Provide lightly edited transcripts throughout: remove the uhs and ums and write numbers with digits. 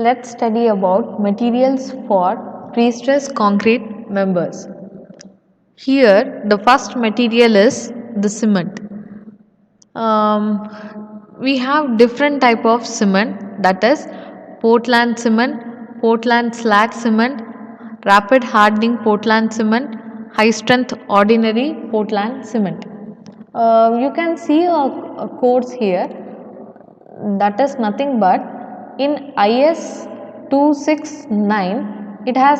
Let's study about materials for pre-stressed concrete members. Here the first material is the cement. We have different type of cement, that is Portland cement, Portland slag cement, rapid hardening Portland cement, high strength ordinary Portland cement. You can see a course here, that is nothing but in IS 269 it has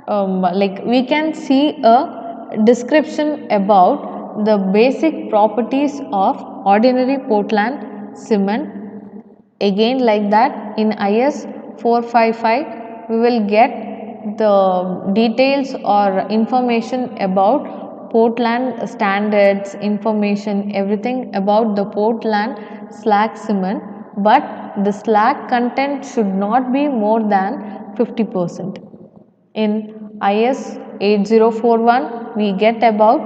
like we can see a description about the basic properties of ordinary Portland cement. Again, like that in IS 455 we will get the details or information about Portland standards, information, everything about the Portland slag cement, but the slag content should not be more than 50%. In IS 8041 we get about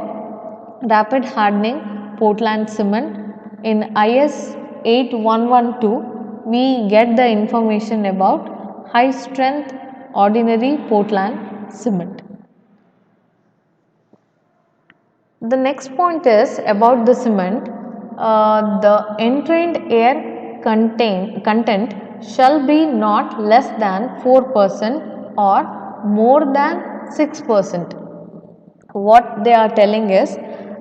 rapid hardening Portland cement. In IS 8112 we get the information about high strength ordinary Portland cement. The next point is about the cement. The entrained air content shall be not less than 4% or more than 6%. What they are telling is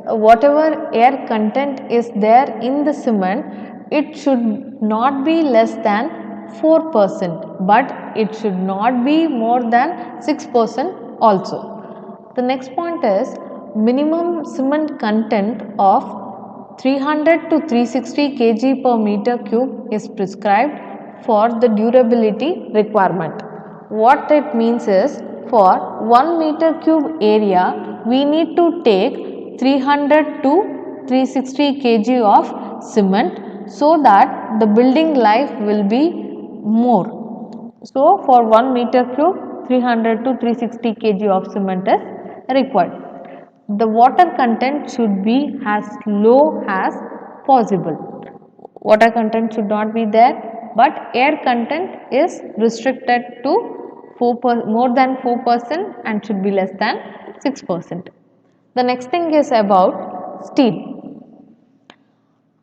whatever air content is there in the cement, it should not be less than 4%, but it should not be more than 6% also. The next point is minimum cement content of 300 to 360 kg per meter cube is prescribed for the durability requirement. What it means is for 1 meter cube area we need to take 300 to 360 kg of cement so that the building life will be more. So, for 1 meter cube 300 to 360 kg of cement is required. The water content should be as low as possible. Water content should not be there, but air content is restricted to more than 4% and should be less than 6%. The next thing is about steel.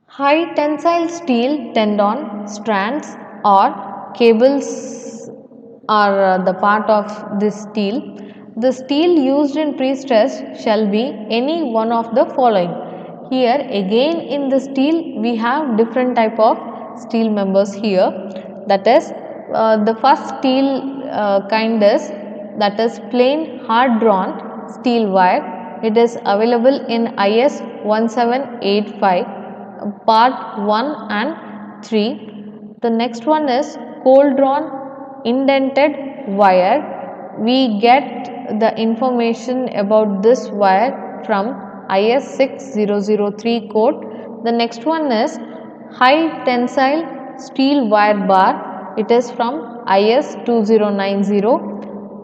High tensile steel tendon strands or cables are the part of this steel. The steel used in pre-stress shall be any one of the following. Here again in the steel we have different type of steel members here, that is the first steel kind is, that is plain hard drawn steel wire. It is available in IS 1785 part 1 and 3. The next one is cold drawn indented wire. We get the information about this wire from IS 6003 code. The next one is high tensile steel wire bar. It is from IS 2090.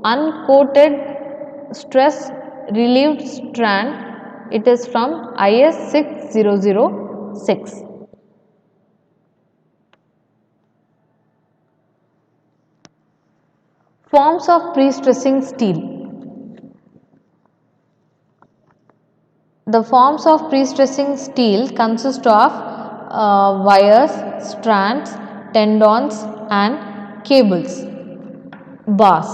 Uncoated stress relieved strand. It is from IS 6006. Forms of pre-stressing steel. The forms of pre-stressing steel consist of wires, strands, tendons and cables, bars.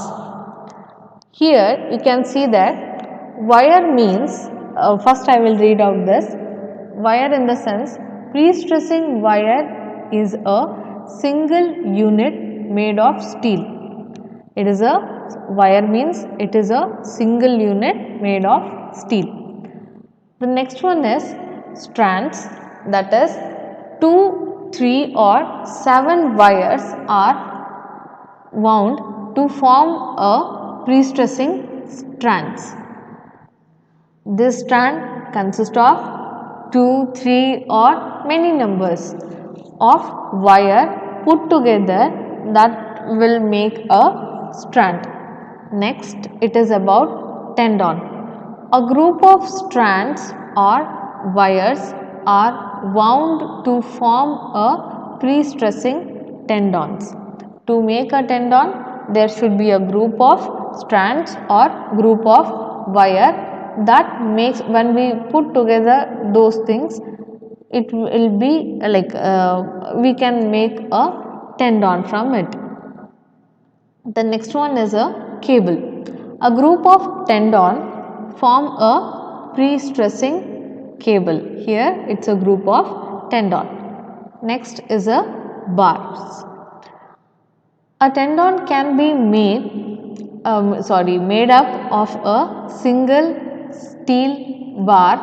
Here you can see that wire means, first I will read out this. Wire in the sense, pre-stressing wire is a single unit made of steel. It is a wire means it is a single unit made of steel. The next one is strands, that is 2, 3 or 7 wires are wound to form a pre-stressing strands. This strand consists of 2, 3 or many numbers of wire put together that will make a strand. Next, it is about tendon. A group of strands or wires are wound to form a pre-stressing tendons. To make a tendon, there should be a group of strands or group of wire that makes, when we put together those things, it will be like we can make a tendon from it. The next one is a cable. A group of tendon form a pre-stressing cable. Here it's a group of tendon. Next is a bars. A tendon can be made up of a single steel bar.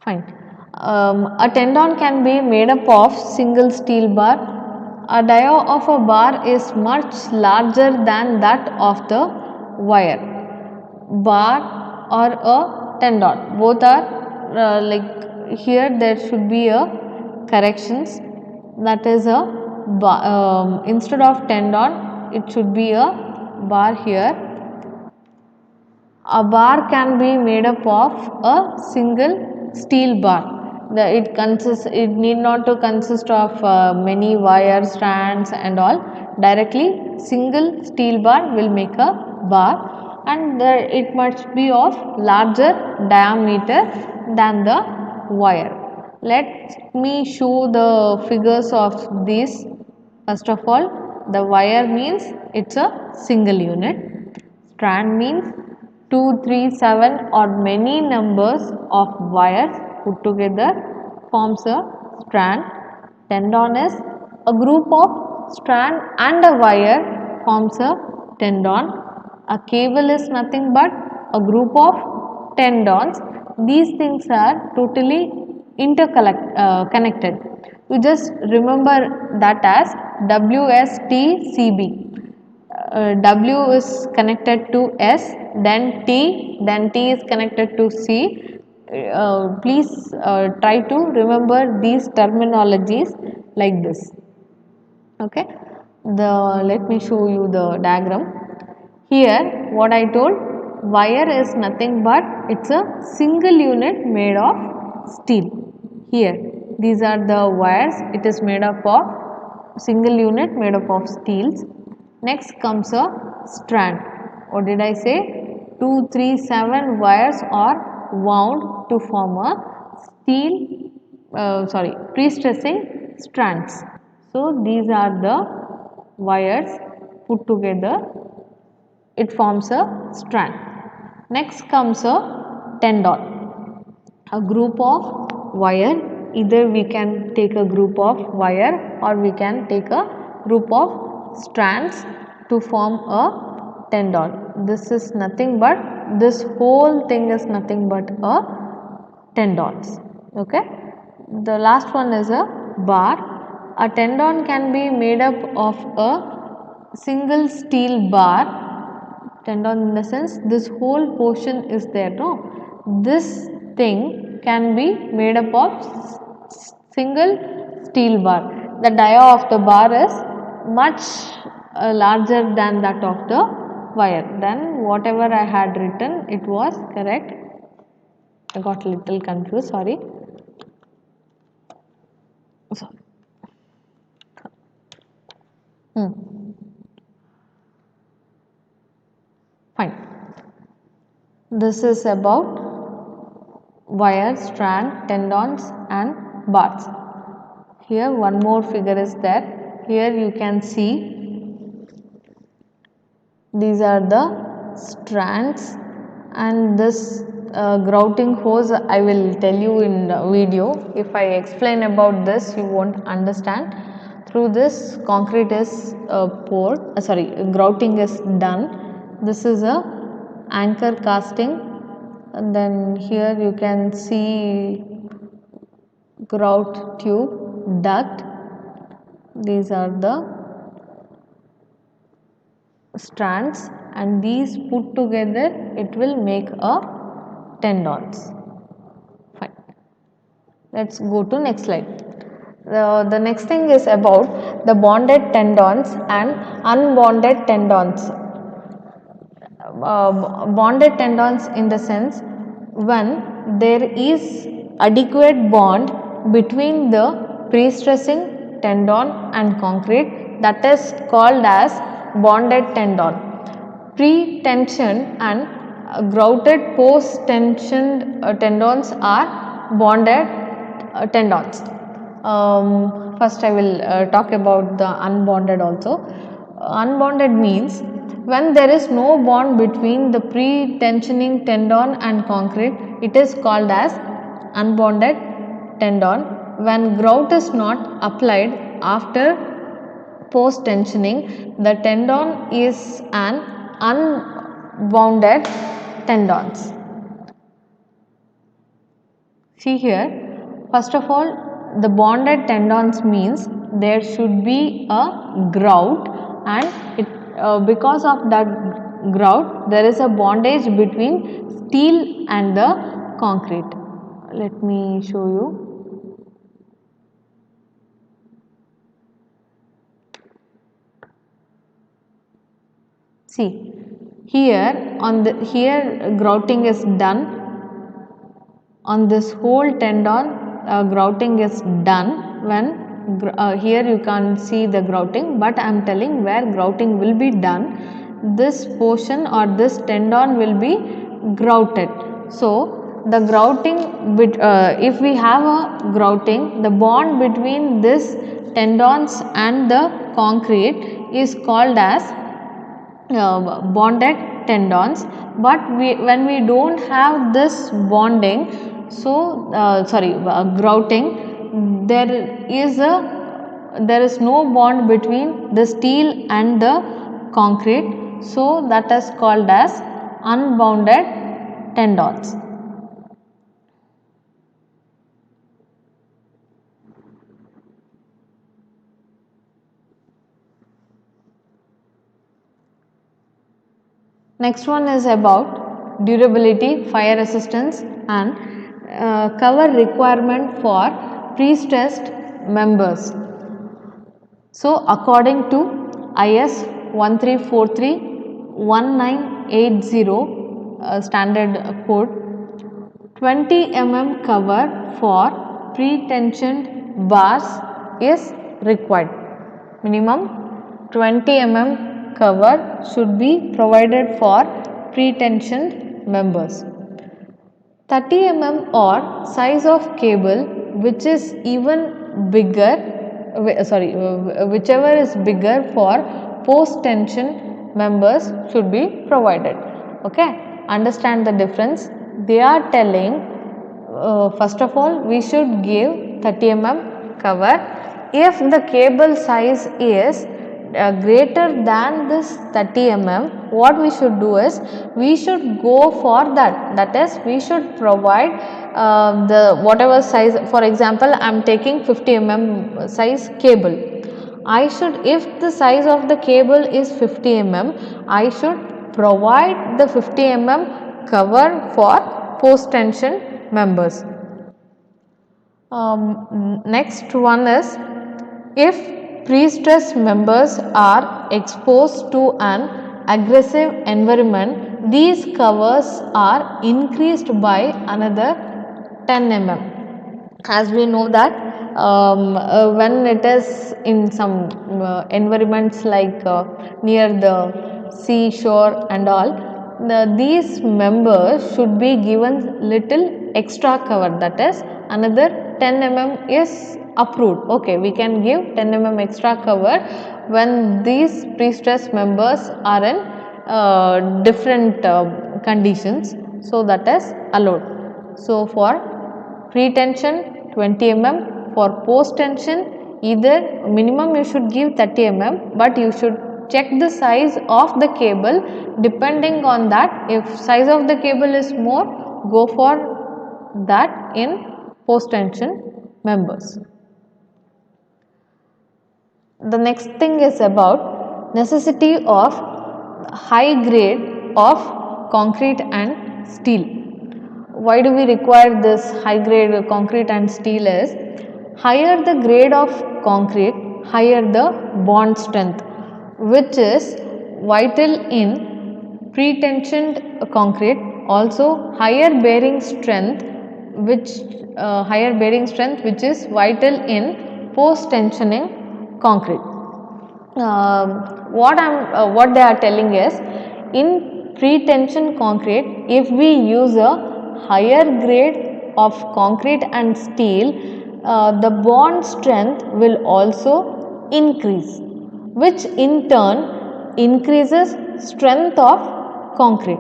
Fine. A tendon can be made up of single steel bar. A dia of a bar is much larger than that of the wire. Bar or a tendon, both are like, here there should be a corrections, that is a bar, instead of tendon it should be a bar here. A bar can be made up of a single steel bar. It need not to consist of many wire strands and all. Directly single steel bar will make a bar, and it must be of larger diameter than the wire. Let me show the figures of these. First of all, the wire means it's a single unit. Strand means 2, 3, 7 or many numbers of wires put together forms a strand. Tendon is a group of strand and a wire forms a tendon. A cable is nothing but a group of tendons. These things are totally connected. You just remember that as WSTCB. W is connected to S, then T is connected to C. Please try to remember these terminologies like this. Okay. Let me show you the diagram. Here what I told, wire is nothing but it's a single unit made of steel. Here these are the wires, it is made up of single unit made up of steels. Next comes a strand. What did I say? 2, 3, 7 wires are wound to form a pre-stressing strands. So these are the wires put together, it forms a strand. Next comes a tendon, a group of wire. Either we can take a group of wire or we can take a group of strands to form a tendon. This is nothing but, this whole thing is nothing but a tendons. Okay. The last one is a bar. A tendon can be made up of a single steel bar. Tendon in the sense this whole portion is there, no? This thing can be made up of single steel bar. The dia of the bar is much larger than that of the wire. Then whatever I had written, it was correct. I got a little confused, sorry. Fine. This is about wire, strand, tendons and bars. Here one more figure is there. Here you can see these are the strands, and this grouting hose I will tell you in the video. If I explain about this, you won't understand. Through this concrete is poured, grouting is done. This is a anchor casting, and then here you can see grout tube, duct. These are the strands, and these put together it will make a tendons. Fine. Let's go to next slide. The next thing is about the bonded tendons and unbonded tendons. Bonded tendons in the sense when there is adequate bond between the pre-stressing tendon and concrete, that is called as bonded tendon. Pre-tension and grouted post-tension tendons are bonded tendons. First I will talk about the unbonded also. Unbonded means when there is no bond between the pre-tensioning tendon and concrete, it is called as unbonded tendon. When grout is not applied after post tensioning, the tendon is an unbounded tendons. See here, first of all, the bonded tendons means there should be a grout, and because of that grout there is a bondage between steel and the concrete. Let me show you. See, here grouting is done on this whole tendon. Grouting is done when here you can't see the grouting, but I am telling where grouting will be done. This portion or this tendon will be grouted. So the grouting, if we have a grouting, the bond between this tendons and the concrete is called as bonded tendons. But when we don't have this bonding, so grouting, there is no bond between the steel and the concrete, so that is called as unbounded tendons. Next one is about durability, fire resistance and cover requirement for pre-stressed members. So according to IS 1343-1980 standard code, 20 mm cover for pre-tensioned bars is required. Minimum 20 mm cover should be provided for pre-tensioned members. 30 mm or size of cable which is even bigger, whichever is bigger for post-tension members should be provided. Okay, understand the difference. They are telling first of all we should give 30 mm cover if the cable size is greater than this 30 mm. What we should do is we should go for that is we should provide the whatever size. For example, I am taking 50 mm size cable. I should, if the size of the cable is 50 mm, I should provide the 50 mm cover for post tension members. Next one is, if pre-stress members are exposed to an aggressive environment, these covers are increased by another 10 mm. As we know that when it is in some environments like near the seashore and all, these members should be given little extra cover, that is another 10 mm is approved. Okay, we can give 10 mm extra cover when these pre-stress members are in different conditions, so that is allowed. So for pre-tension 20 mm, for post-tension either minimum you should give 30 mm, but you should check the size of the cable. Depending on that, if size of the cable is more, go for that in post-tension members. The next thing is about necessity of high grade of concrete and steel. Why do we require this high grade concrete and steel is, higher the grade of concrete, higher the bond strength, which is vital in pre-tensioned concrete. Also higher bearing strength which is vital in post-tensioning concrete. What they are telling is, in pre-tension concrete, if we use a higher grade of concrete and steel, the bond strength will also increase, which in turn increases strength of concrete.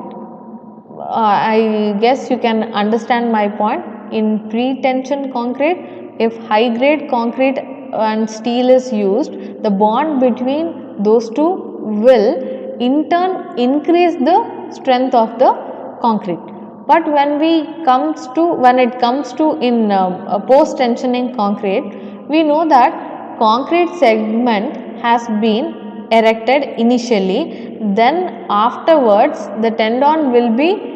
I guess you can understand my point. In pre-tension concrete, if high grade concrete and steel is used, the bond between those two will in turn increase the strength of the concrete. But when it comes to in post tensioning concrete, we know that concrete segment has been erected initially, then afterwards the tendon will be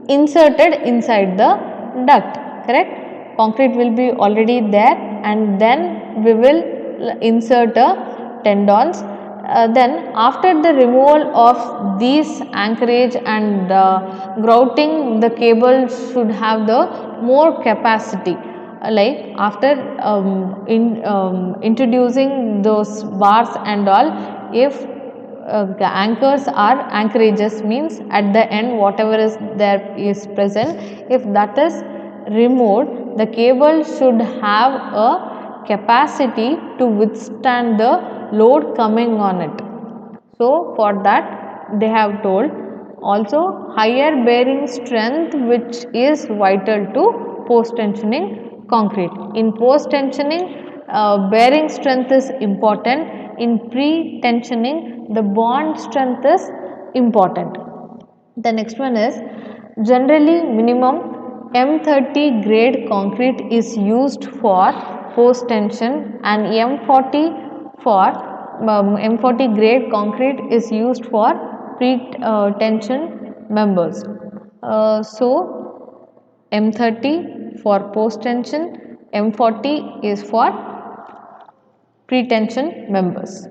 inserted inside the duct, correct? Concrete will be already there, and then we will insert a tendons. Then after the removal of these anchorage and grouting, the cable should have the more capacity. Like after introducing those bars and all, if the anchors are anchorages, means at the end whatever is there is present, if that is removed, the cable should have a capacity to withstand the load coming on it. So for that they have told. Also higher bearing strength, which is vital to post tensioning concrete. In post tensioning, bearing strength is important. In pre tensioning, the bond strength is important. The next one is, generally minimum M30 grade concrete is used for post tension, and M40 grade concrete is used for pre-tension members. So M30 for post tension, M40 is for pre-tension members.